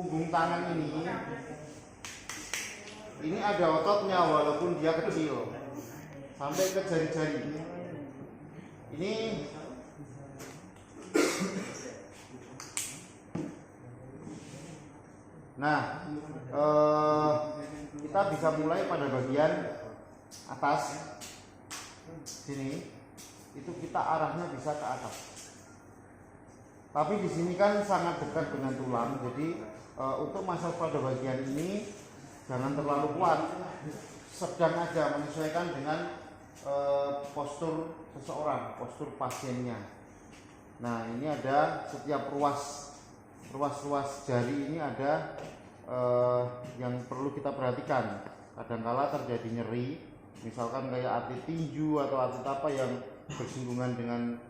punggung tangan ini ada ototnya walaupun dia kecil sampai ke jari-jari. Ini nah, kita bisa mulai pada bagian atas sini, itu kita arahnya bisa ke atas. Tapi di sini kan sangat dekat dengan tulang, jadi untuk massage pada bagian ini jangan terlalu kuat, sedang aja, menyesuaikan dengan postur seseorang, postur pasiennya. Nah, ini ada setiap ruas jari ini ada yang perlu kita perhatikan. Kadangkala terjadi nyeri, misalkan kayak atlet tinju atau atlet apa yang bersinggungan dengan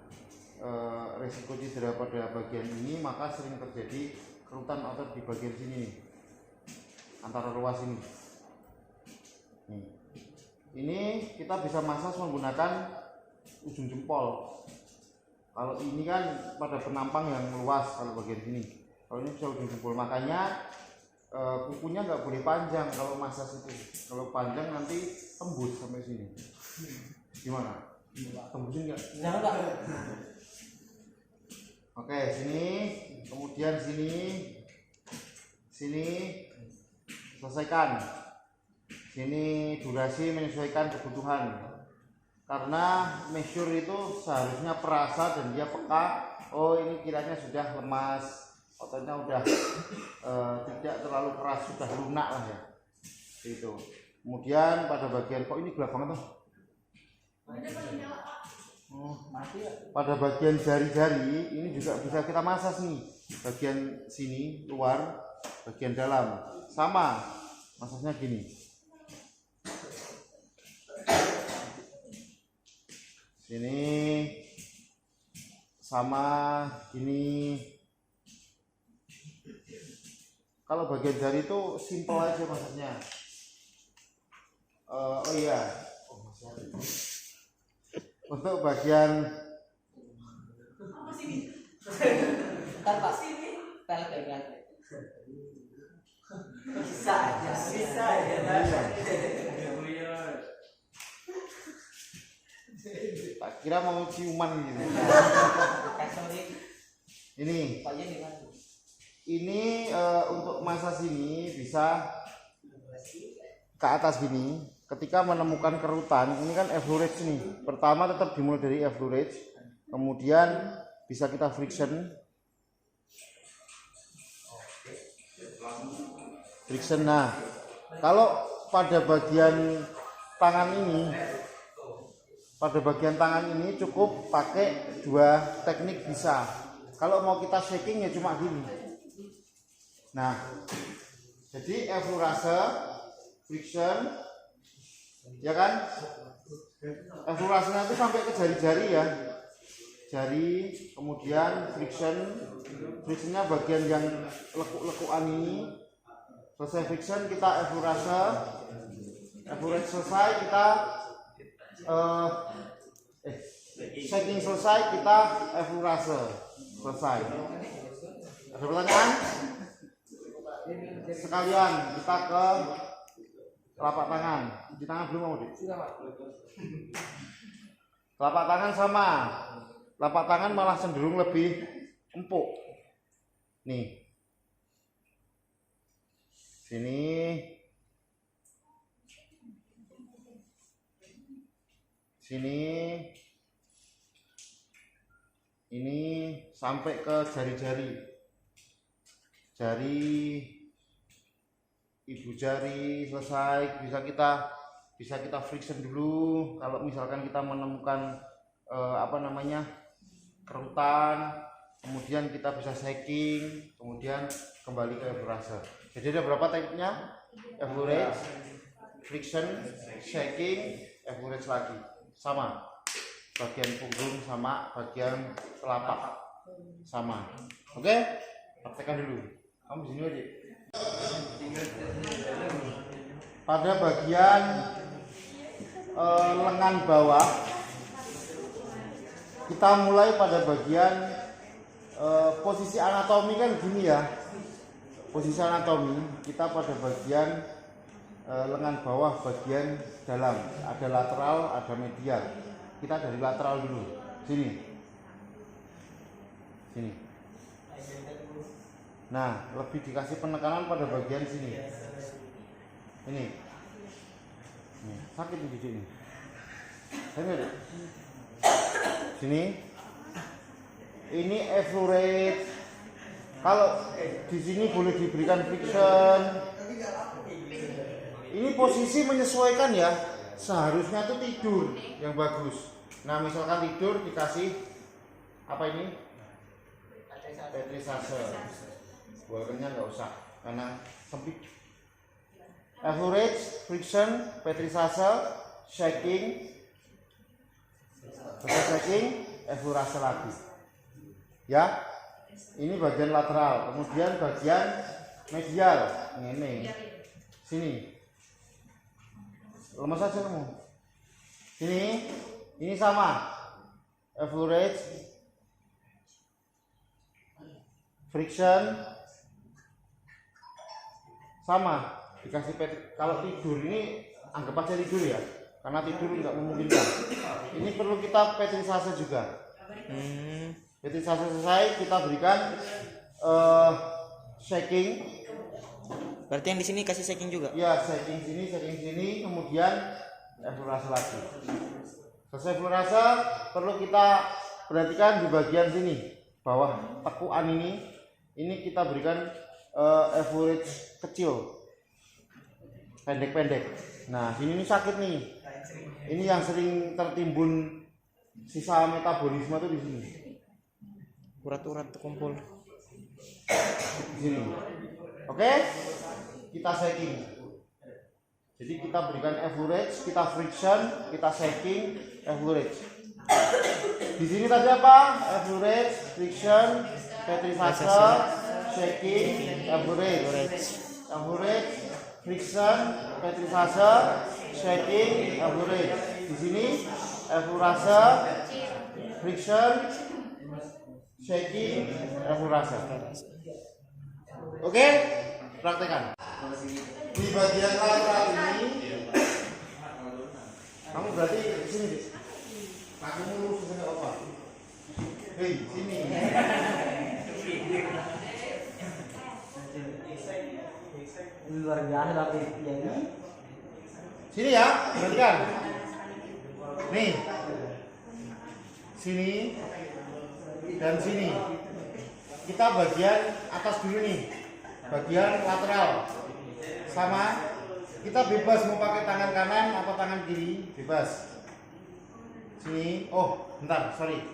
resiko cedera pada bagian ini, maka sering terjadi kerutan otot di bagian sini nih, antara ruas ini. Ini kita bisa massage menggunakan ujung jempol. Kalau ini kan pada penampang yang luas, kalau bagian sini. Kalau ini bisa ujung jempol, makanya kukunya nggak boleh panjang kalau massage itu. Kalau panjang nanti tembus sampai sini. Gimana? Tembusin nggak? Enggak. Oke, sini, kemudian sini, selesaikan. Sini durasi menyesuaikan kebutuhan. Karena measure itu seharusnya perasa dan dia peka. Oh, ini kiranya sudah lemas, ototnya udah tidak terlalu keras, sudah lunak lah ya. Itu. Kemudian pada bagian, kok ini gelap banget tuh? Pada bagian jari-jari ini juga bisa kita massage nih, bagian sini luar, bagian dalam, sama massage-nya gini. Sini sama gini. Kalau bagian jari itu simple aja maksudnya. Oh iya. Untuk bagian apa sini? Bentar Pak, pel. Bisa aja. Tak kira mau ciuman gitu. Ini untuk massage ini bisa ke atas gini. Ketika menemukan kerutan, ini kan effleurage nih. Pertama tetap dimulai dari effleurage, kemudian bisa kita friction. Nah, kalau pada bagian tangan ini, cukup pakai dua teknik bisa. Kalau mau kita shaking ya cuma gini. Nah, jadi effleurage, friction. Ya kan, effleurage-nya itu sampai ke jari-jari ya, jari, kemudian frictionnya bagian yang lekuk-lekuan ini. Selesai friction kita effleurage selesai, kita shaking selesai, kita effleurage selesai. Ada pertanyaan? Sekalian kita ke telapak tangan. Di tangan belum mau deh. Telapak tangan sama. Telapak tangan malah cenderung lebih empuk. Nih. Sini. Ini sampai ke jari-jari. Ibu jari selesai, bisa kita friction dulu. Kalau misalkan kita menemukan kerutan, kemudian kita bisa shaking, kemudian kembali ke effleurage. Jadi ada berapa tekniknya? Effleurage, friction, shaking, effleurage lagi. Sama. Bagian punggung sama bagian telapak sama. Oke? Praktekkan dulu. Kamu di sini aja. Pada bagian lengan bawah, kita mulai pada bagian posisi anatomi kan gini ya. posisi anatomi kita pada bagian lengan bawah bagian dalam, ada lateral, ada medial. Kita dari lateral dulu. Sini. Nah, lebih dikasih penekanan pada bagian sini. Ini. Nih, sakit di sini. Sini. Ini effleurate. Kalau di sini boleh diberikan friction. Ini posisi menyesuaikan ya. Seharusnya tuh tidur yang bagus. Nah, misalkan tidur dikasih apa ini? Petrisase. Bolanya nggak usah karena sempit. Effleurate, friction, petrisase, shaking, shaking, effleurase lagi. Ya, ini bagian lateral. Kemudian bagian medial, ini, sini. Lemas aja kamu. Ini sama. Effleurate, friction, sama. Dikasih kalau tidur ini anggap aja tidur ya, karena tidur nggak memungkinkan. Ini perlu kita petrisase juga. Petrisase selesai, kita berikan shaking. Berarti yang di sini kasih shaking juga? Ya, shaking sini, kemudian effleurase lagi. Selesai effleurase, perlu kita perhatikan di bagian sini, bawah tekuan ini kita berikan effleurate kecil, pendek-pendek. Nah, sini sakit nih. Ini yang sering tertimbun sisa metabolisme tuh di sini. Urat-urat terkumpul. Di sini. Oke? Kita shaking. Jadi kita berikan effleurate, kita friction, kita shaking, effleurate. Di sini tadi apa? Effleurate, friction, petrisase, shaking, effleurate. Effleurate, friction, petrisase, shaking, effleurate. Di sini effleurase, friction, shaking, effleurase. Oke, praktekkan. Di bagian lateral ini, kamu berarti sini, kakimu lurus ke apa? Hei, sini. Luar biasa tapi ini. Sini ya, perhatikan. Nih, sini dan sini. Kita bagian atas dulu nih, bagian lateral. Sama, kita bebas mau pakai tangan kanan atau tangan kiri, bebas. Sini, oh, bentar, sorry.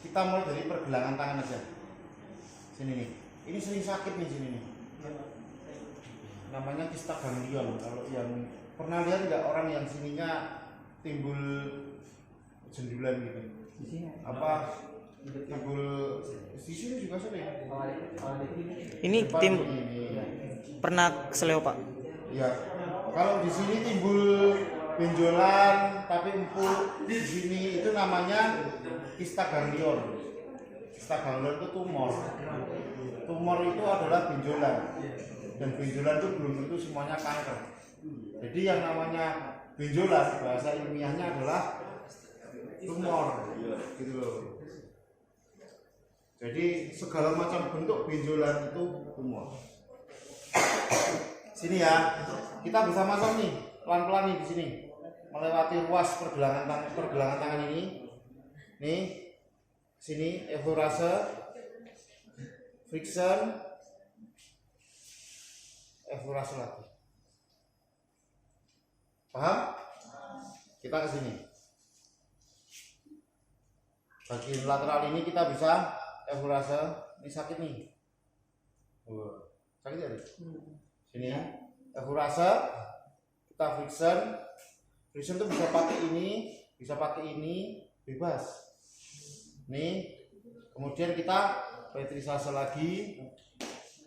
Kita mulai dari pergelangan tangan aja. Sini nih, ini sering sakit nih sini nih. Namanya kista ganglion. Kalau yang pernah lihat nggak orang yang sininya timbul jendulan gitu? Apa timbul di sini juga sering. Ini tim pernah keseleo Pak? Ya, kalau di sini timbul benjolan tapi empuk di sini itu namanya kista ganglion. Kista ganglion itu tumor. Tumor itu adalah benjolan. Dan benjolan itu belum tentu semuanya kanker. Jadi yang namanya benjolan bahasa ilmiahnya adalah tumor, gitu loh. Jadi segala macam bentuk benjolan itu tumor. Sini ya, kita bisa masuk nih, pelan-pelan nih di sini, melewati ruas pergelangan tangan ini. Nih, sini effleurase, friction, effleurase lagi. Paham? Kita ke sini. Bagian lateral ini kita bisa effleurase. Ini sakit nih. Sakit ya? Sini ya. Effleurase, kita friction. Friction itu bisa pakai ini, bebas. Nih. Kemudian kita petrisase lagi.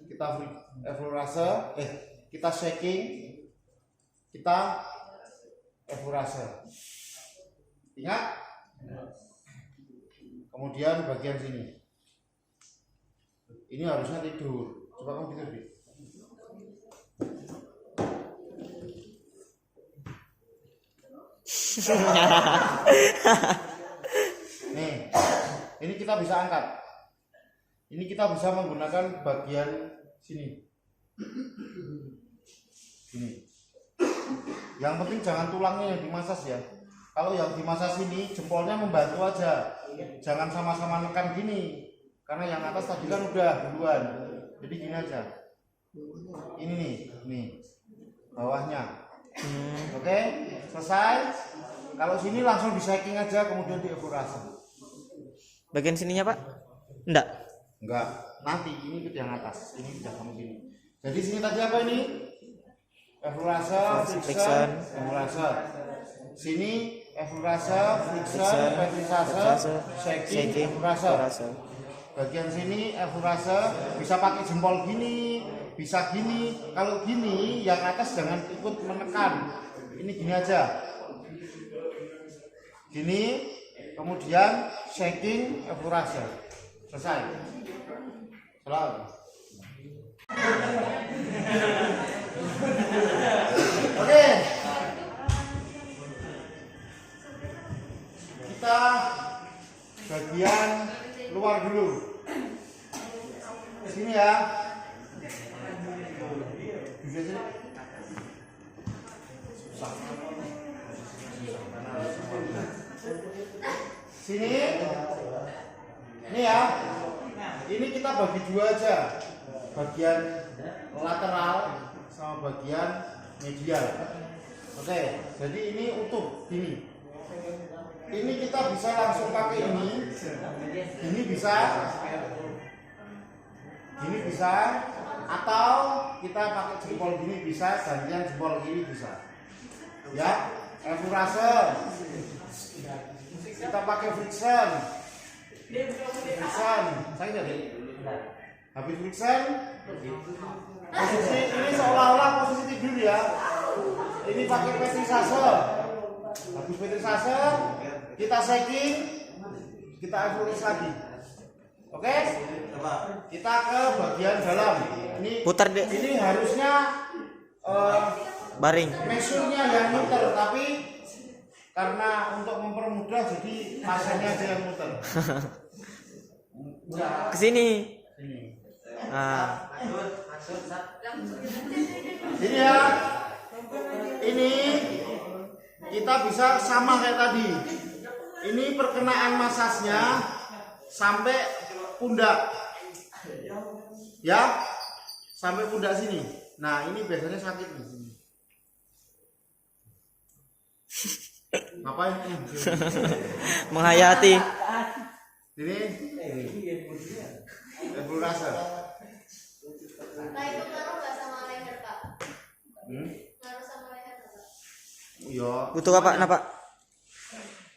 Kita effleurase, kita shaking, kita effleurase. Ingat? Kemudian bagian sini. Ini harusnya tidur. Coba kamu tidur, Bi. Nih, ini kita bisa angkat. Ini kita bisa menggunakan bagian sini. Ini. Yang penting jangan tulangnya yang dimasas ya. Kalau yang dimasas ini jempolnya membantu aja. Jangan sama-sama nekan gini. Karena yang atas tadi kan udah duluan. Jadi gini aja. Ini nih bawahnya. Oke, selesai. Kalau sini langsung di shaking aja, kemudian dievaporasi. Bagian sininya Pak? Enggak. Enggak, nanti ini ke yang atas. Ini udah sama sini. Jadi sini tadi apa ini? Evaporasi, friction, evaporasi. Sini evaporasi, friction, petrisase, shaking, evaporasi. Bagian sini evaporasi bisa pakai jempol gini, bisa gini. Kalau gini yang atas jangan ikut menekan. Ini gini aja. Gini, kemudian shaking, evaporasi. Selesai. Selalu. Oke. Kita bagian luar dulu. Sini ya. Bisa sini. Sini. Ini ya. Ini kita bagi dua aja. Bagian lateral sama bagian medial. Oke, jadi ini utuh gini. Ini kita bisa langsung pakai ini bisa, gini bisa, atau kita pakai jempol gini bisa, gantian jempol gini bisa. Ya, evaporasi. Kita pakai friction. Friction, saya jadi. Habis friction, posisi ini seolah-olah posisi tidur ya. Ini pakai petrisase. Habis petrisase, kita shaking, kita evaporasi lagi. Oke? Kita ke bagian dalam. Ini Putar deh. Ini harusnya Baring. mesurnya yang muter, tapi karena untuk mempermudah jadi pasiennya aja yang muter. Ke sini. Ini. Ah, Ini ya. Ini kita bisa sama kayak tadi. Ini perkenaan masasnya sampai pundak. Ya. Sampai pundak sini. Nah, ini biasanya sakit nih. Ngapain? menghayati. Ini evaporasi. Nah itu ngaruh nggak sama leher Pak? Ngaruh sama leher nggak Pak? Iya. Butuh apa, Pak?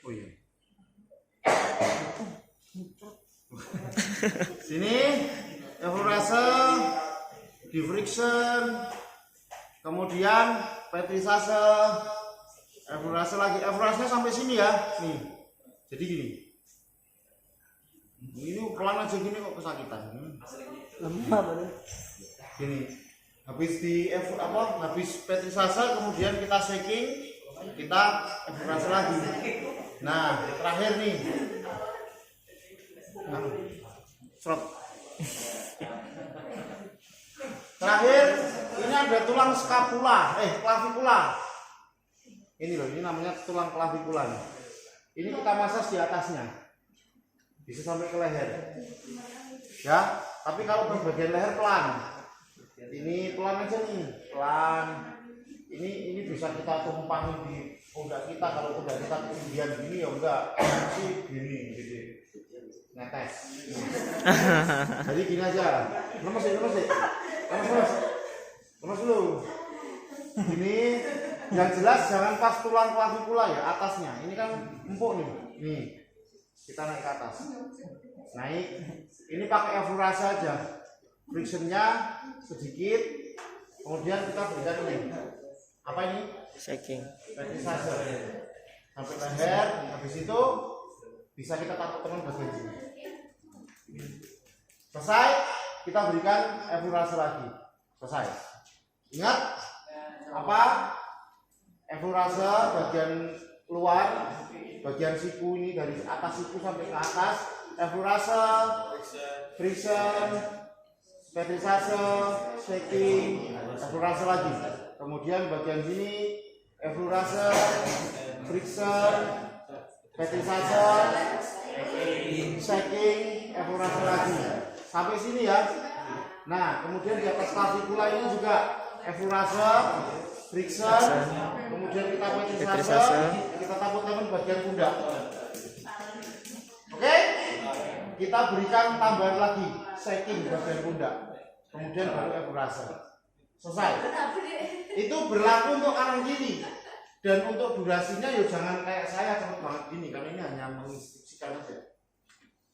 Oh iya. Sini evaporasi, di friction, kemudian petrisase, evaporasi lagi. Evaporasinya sampai sini ya. Nih. Jadi gini. Ini pelan aja gini kok kesakitan. Lemah bener. Gini. Habis habis petrisase kemudian kita shaking, kita evaporasi lagi. Nah, terakhir nih. Serot. Terakhir, ini ada tulang skapula, klavikula. Ini loh, ini namanya tulang klavikula. Ini kita masas di atasnya. Bisa sampai ke leher. Ya, tapi kalau ke bagian leher pelan. Ini pelan aja nih, pelan. Ini bisa kita tumpangi di pundak kita. Kalau pundak kita ketinggian gini ya enggak, sih gini gitu. Netes. Jadi gini aja. Lemes dulu. Ini yang jelas jangan pas tulang klavikula ya, atasnya. Ini kan empuk nih. Nih. Kita naik ke atas. Naik. Ini pakai evaporasi aja. Frictionnya sedikit. Kemudian kita berikan ini. Apa ini? Shaking. Petrisase. Sampai leher. Habis itu bisa kita taruh teman bagian sini. Selesai, kita berikan evaporasi lagi. Selesai. Ingat apa? Evaporasi bagian luar, bagian siku ini dari atas siku sampai ke atas, effleurase, friction, petrisase, shaking, effleurase lagi. Kemudian bagian sini effleurase, friction, petrisase, shaking, effleurase lagi. Sampai sini ya. Nah, kemudian di atas clavikula ini juga effleurase, friction, kemudian kita petrisase, kita tampung-tampung bagian pundak. Oke? Kita berikan tambahan lagi shaking bagian pundak. Kemudian baru effleurase. Selesai. Itu berlaku untuk kanan kiri. Dan untuk durasinya ya jangan kayak saya cepet banget gini, karena ini hanya menginstruksikan saja.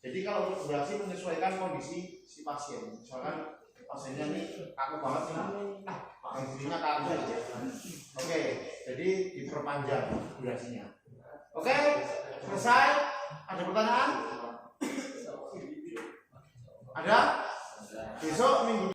Jadi kalau untuk durasi menyesuaikan kondisi si pasien. Misalkan pasiennya ini kaku banget nih, yang dirinya kaku. Oke, jadi diperpanjang durasinya. Oke, selesai. Ada pertanyaan? Ada? Besok minggu